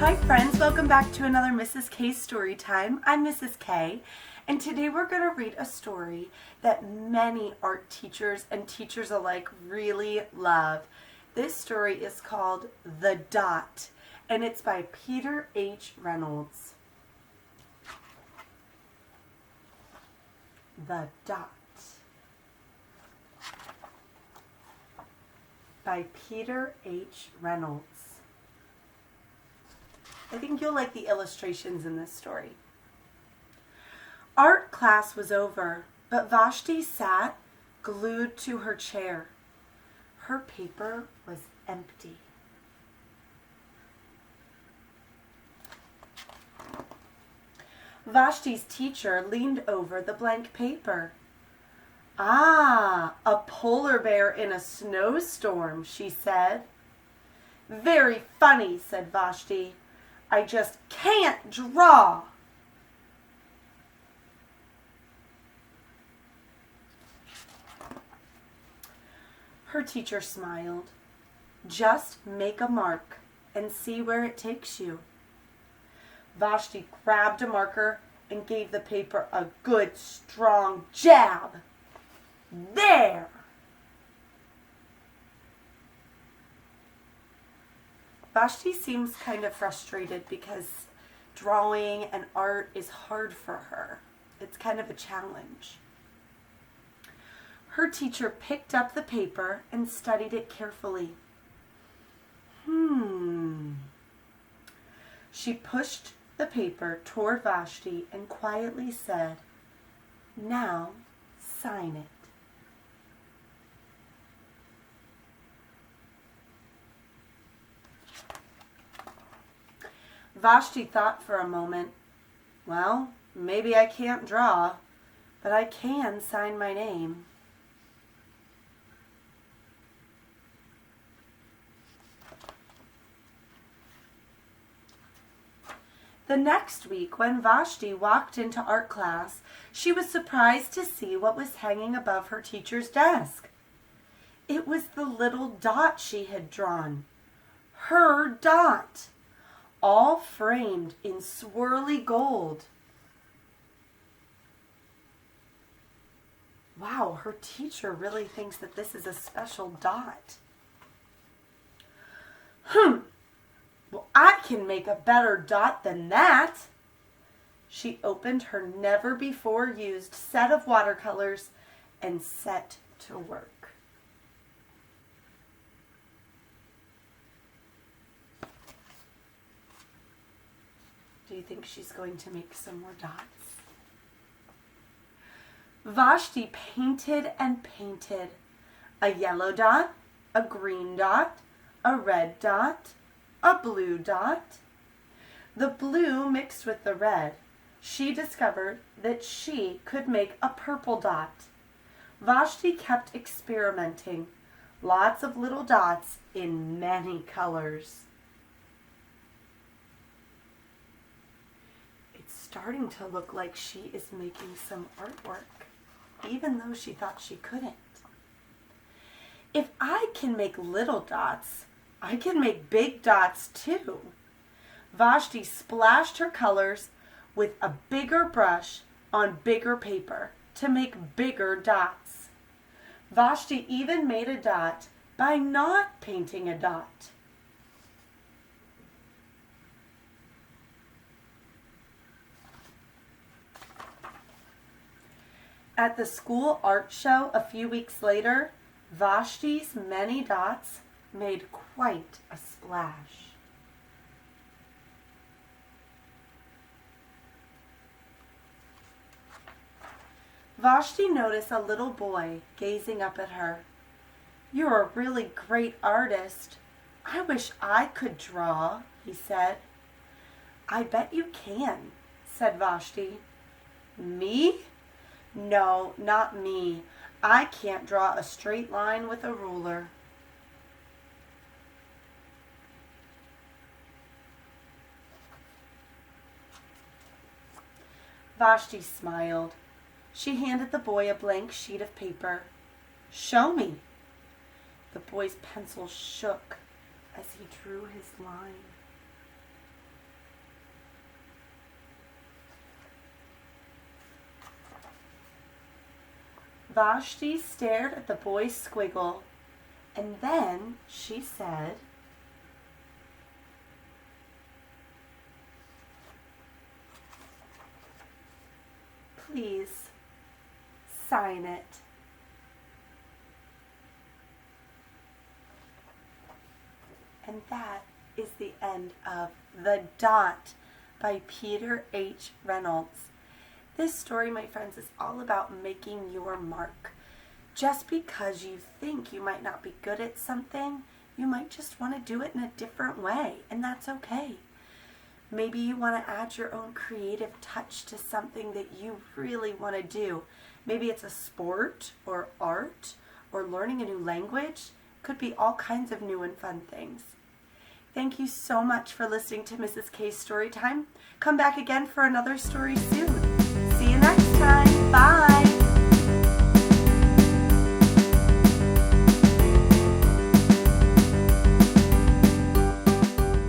Hi friends, welcome back to another Mrs. K story time. I'm Mrs. K, and today we're going to read a story that many art teachers and teachers alike really love. This story is called The Dot, and it's by Peter H. Reynolds. The Dot by Peter H. Reynolds. I think you'll like the illustrations in this story. Art class was over, but Vashti sat glued to her chair. Her paper was empty. Vashti's teacher leaned over the blank paper. "Ah, a polar bear in a snowstorm," she said. "Very funny," said Vashti. "I just can't draw." Her teacher smiled. "Just make a mark and see where it takes you." Vashti grabbed a marker and gave the paper a good strong jab. There! Vashti seems kind of frustrated because drawing and art is hard for her. It's kind of a challenge. Her teacher picked up the paper and studied it carefully. She pushed the paper toward Vashti and quietly said, "Now sign it." Vashti thought for a moment. "Well, maybe I can't draw, but I can sign my name." The next week, when Vashti walked into art class, she was surprised to see what was hanging above her teacher's desk. It was the little dot she had drawn. Her dot! All framed in swirly gold. Wow, her teacher really thinks that this is a special dot. Well, I can make a better dot than that. She opened her never-before-used set of watercolors and set to work. Do you think she's going to make some more dots? Vashti painted and painted. A yellow dot, a green dot, a red dot, a blue dot. The blue mixed with the red. She discovered that she could make a purple dot. Vashti kept experimenting. Lots of little dots in many colors. Starting to look like she is making some artwork, even though she thought she couldn't. If I can make little dots, I can make big dots too. Vashti splashed her colors with a bigger brush on bigger paper to make bigger dots. Vashti even made a dot by not painting a dot. At the school art show a few weeks later, Vashti's many dots made quite a splash. Vashti noticed a little boy gazing up at her. "You're a really great artist. I wish I could draw," he said. "I bet you can," said Vashti. "Me? No, not me. I can't draw a straight line with a ruler." Vashti smiled. She handed the boy a blank sheet of paper. "Show me." The boy's pencil shook as he drew his line. Vashti stared at the boy's squiggle, and then she said, "Please, sign it." And that is the end of The Dot by Peter H. Reynolds. This story, my friends, is all about making your mark. Just because you think you might not be good at something, you might just want to do it in a different way, and that's okay. Maybe you want to add your own creative touch to something that you really want to do. Maybe it's a sport or art or learning a new language. Could be all kinds of new and fun things. Thank you so much for listening to Mrs. K's Story Time. Come back again for another story soon. See you next time. Bye.